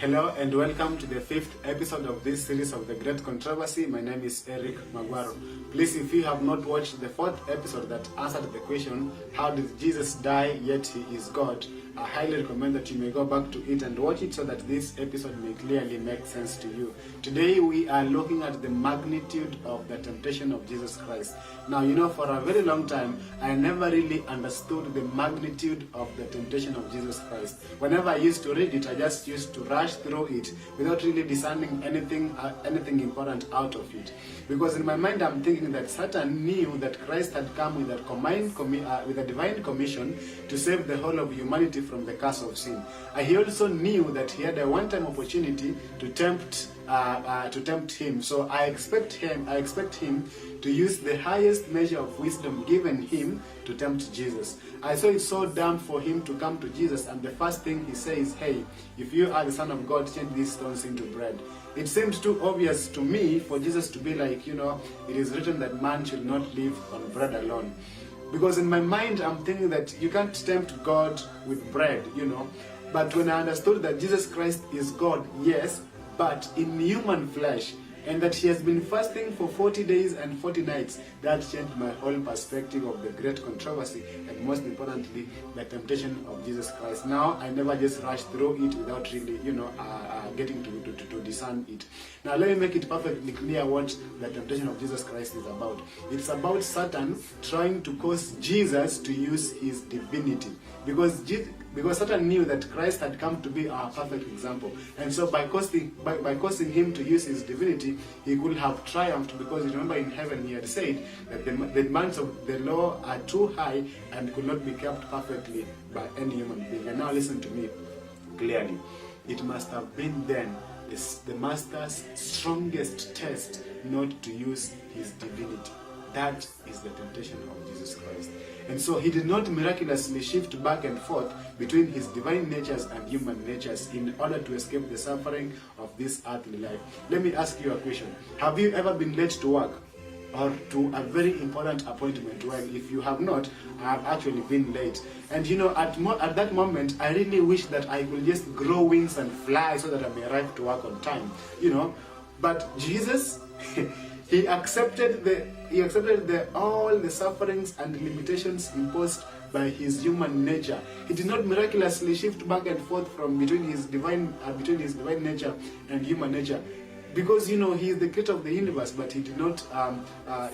Hello and welcome to the 5th episode of this series of The Great Controversy. My name is Erick Magwaro. Please, if you have not watched the 4th episode that answered the question, how did Jesus die yet he is God? I highly recommend that you may go back to it and watch it so that this episode may clearly make sense to you. Today we are looking at the magnitude of the temptation of Jesus Christ. Now, for a very long time, I never really understood the magnitude of the temptation of Jesus Christ. Whenever I used to read it, I just used to rush through it without really discerning anything important out of it. Because in my mind, I'm thinking that Satan knew that Christ had come with a divine commission to save the whole of humanity from the curse of sin. He also knew that he had a one-time opportunity to tempt him. So I expect him to use the highest measure of wisdom given him to tempt Jesus. I saw it so dumb for him to come to Jesus, and the first thing he says, "Hey, if you are the Son of God, change these stones into bread." It seemed too obvious to me for Jesus to be like, it is written that man shall not live on bread alone. Because in my mind, I'm thinking that you can't tempt God with bread, But when I understood that Jesus Christ is God, yes, but in human flesh, and that he has been fasting for 40 days and 40 nights, that changed my whole perspective of the great controversy, and most importantly, the temptation of Jesus Christ. Now, I never just rush through it without really, getting to discern it. Now, let me make it perfectly clear what the temptation of Jesus Christ is about. It's about Satan trying to cause Jesus to use his divinity. Because Satan knew that Christ had come to be our perfect example. And so by causing him to use his divinity, he could have triumphed, because remember in heaven he had said that the demands of the law are too high and could not be kept perfectly by any human being. And now listen to me clearly. It must have been then the master's strongest test not to use his divinity. That is the temptation of Jesus Christ. And so he did not miraculously shift back and forth between his divine natures and human natures in order to escape the suffering of this earthly life. Let me ask you a question. Have you ever been late to work or to a very important appointment? Well, if you have not, I have actually been late. And at that moment, I really wish that I could just grow wings and fly so that I may arrive to work on time. But Jesus, He accepted all the sufferings and limitations imposed by his human nature. He did not miraculously shift back and forth from between his divine nature and human nature, because he is the creator of the universe, but he did not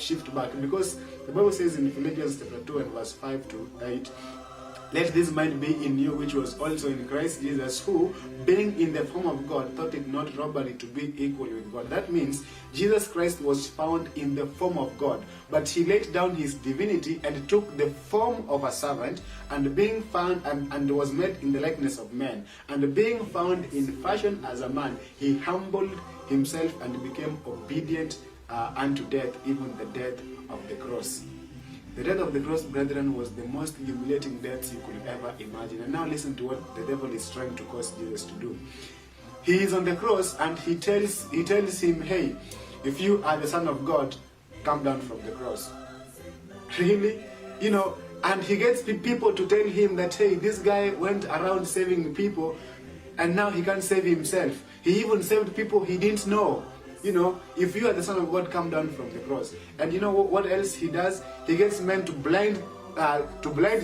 shift back, because the Bible says in Philippians chapter 2 and verse 5 to 8. Let this mind be in you, which was also in Christ Jesus, who, being in the form of God, thought it not robbery to be equal with God. That means Jesus Christ was found in the form of God, but he laid down his divinity and took the form of a servant, and being found and was made in the likeness of man. And being found in fashion as a man, he humbled himself and became obedient unto death, even the death of the cross. The death of the cross, brethren, was the most humiliating death you could ever imagine. And now listen to what the devil is trying to cause Jesus to do. He is on the cross and he tells him, "Hey, if you are the Son of God, come down from the cross." Really? And he gets people to tell him that, hey, this guy went around saving people and now he can't save himself. He even saved people he didn't know. If you are the Son of God, come down from the cross. And what else he does? He gets men to blind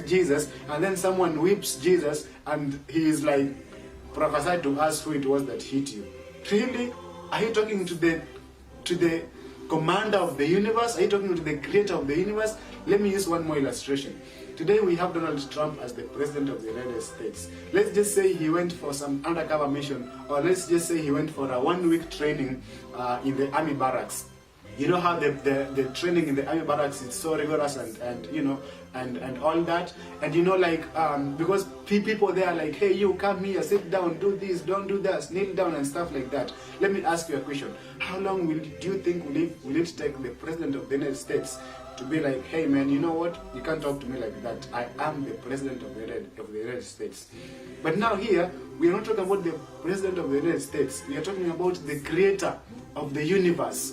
Jesus, and then someone whips Jesus, and he is like, "Prophesy to us who it was that hit you." Really? Are you talking to the commander of the universe? Are you talking to the creator of the universe? Let me use one more illustration. Today we have Donald Trump as the president of the United States. Let's just say he went for some undercover mission, or let's just say he went for a 1-week training in the army barracks. You know how the training in the army barracks is so rigorous and all that. And because people there are like, "Hey, you come here, sit down, do this, don't do that, kneel down," and stuff like that. Let me ask you a question. How long do you think will it take the president of the United States to be like, "Hey man, you know what? You can't talk to me like that. I am the president of the United States." But now here, we are not talking about the president of the United States. We are talking about the creator of the universe.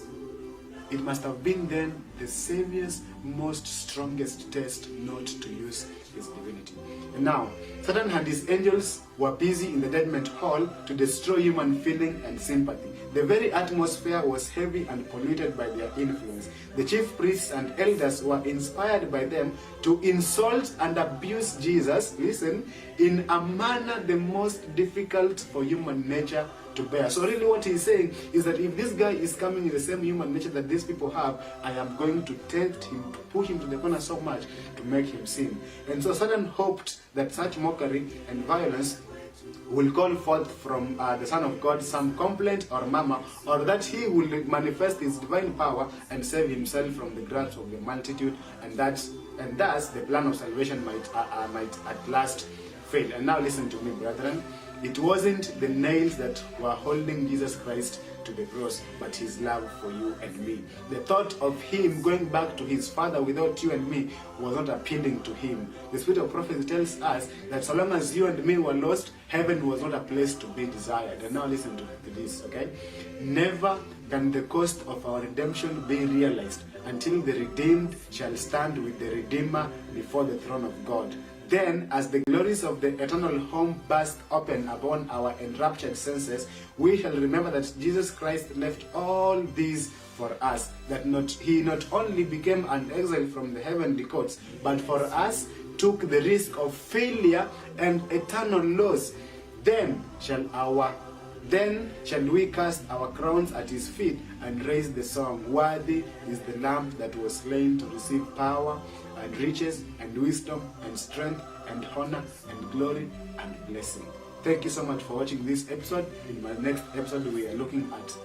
it must have been then the Savior's most strongest test not to use his divinity. And now, Satan and his angels were busy in the judgment hall to destroy human feeling and sympathy. The very atmosphere was heavy and polluted by their influence. The chief priests and elders were inspired by them to insult and abuse Jesus, listen, in a manner the most difficult for human nature to bear. So really what he's saying is that if this guy is coming in the same human nature that these people have, I am going to tempt him, to push him to the corner so much to make him sin. And so Satan hoped that such mockery and violence will call forth from the Son of God some complaint or murmur, or that he will manifest his divine power and save himself from the grasp of the multitude, and thus the plan of salvation might at last fail. And now listen to me, brethren. It wasn't the nails that were holding Jesus Christ to the cross, but his love for you and me. The thought of him going back to his Father without you and me was not appealing to him. The spirit of prophecy tells us that so long as you and me were lost, heaven was not a place to be desired. And now listen to this, okay? Never can the cost of our redemption be realized until the redeemed shall stand with the Redeemer before the throne of God. Then, as the glories of the eternal home burst open upon our enraptured senses, we shall remember that Jesus Christ left all these for us, that he not only became an exile from the heavenly courts, but for us took the risk of failure and eternal loss. Then shall we cast our crowns at his feet and raise the song, worthy is the Lamb that was slain to receive power and riches and wisdom and strength and honor and glory and blessing. Thank you so much for watching this episode. In my next episode, we are looking at